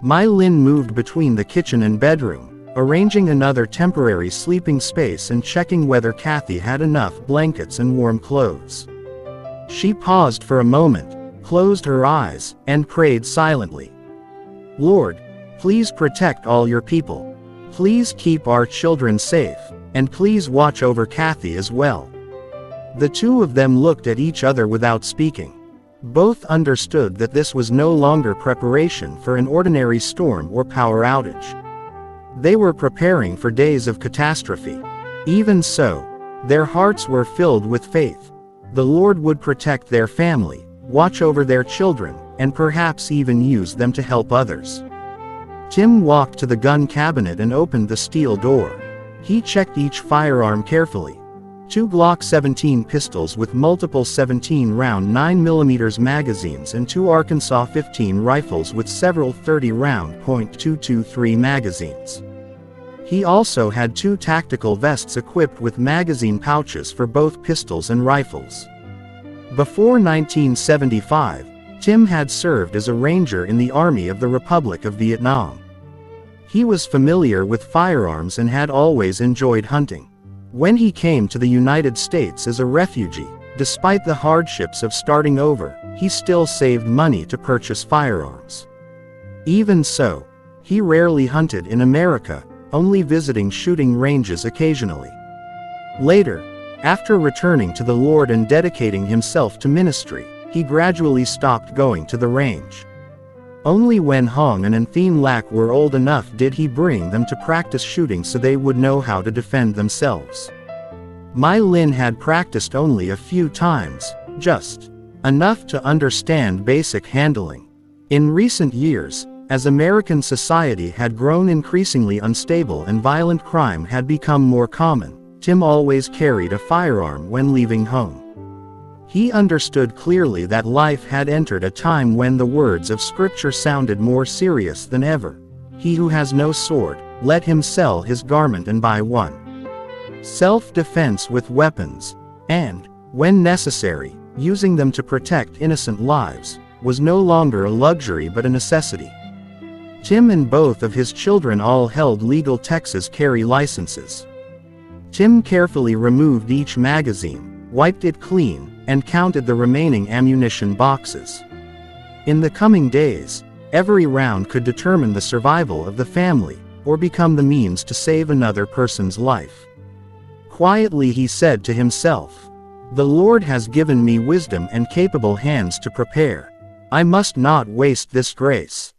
Lin moved between the kitchen and bedroom, arranging another temporary sleeping space and checking whether Kathy had enough blankets and warm clothes. She paused for a moment, closed her eyes, and prayed silently. Lord, please protect all your people. Please keep our children safe, and please watch over Kathy as well. The two of them looked at each other without speaking. Both understood that this was no longer preparation for an ordinary storm or power outage. They were preparing for days of catastrophe. Even so, their hearts were filled with faith. The Lord would protect their family, watch over their children, and perhaps even use them to help others. Tim walked to the gun cabinet and opened the steel door. He checked each firearm carefully. 2 Glock 17 pistols with multiple 17-round 9mm magazines and 2 Arkansas 15 rifles with several 30-round .223 magazines. He also had 2 tactical vests equipped with magazine pouches for both pistols and rifles. Before 1975, Tim had served as a ranger in the Army of the Republic of Vietnam. He was familiar with firearms and had always enjoyed hunting. When he came to the United States as a refugee, despite the hardships of starting over, he still saved money to purchase firearms. Even so, he rarely hunted in America, only visiting shooting ranges occasionally. Later, after returning to the Lord and dedicating himself to ministry, he gradually stopped going to the range. Only when Hong and Thien Lac were old enough did he bring them to practice shooting so they would know how to defend themselves. Lin had practiced only a few times, just enough to understand basic handling. In recent years, as American society had grown increasingly unstable and violent crime had become more common, Tim always carried a firearm when leaving home. He understood clearly that life had entered a time when the words of Scripture sounded more serious than ever. He who has no sword, let him sell his garment and buy one. Self-defense with weapons, and, when necessary, using them to protect innocent lives, was no longer a luxury but a necessity. Tim and both of his children all held legal Texas carry licenses. Tim carefully removed each magazine, wiped it clean, and counted the remaining ammunition boxes. In the coming days, every round could determine the survival of the family, or become the means to save another person's life. Quietly he said to himself, "The Lord has given me wisdom and capable hands to prepare. I must not waste this grace."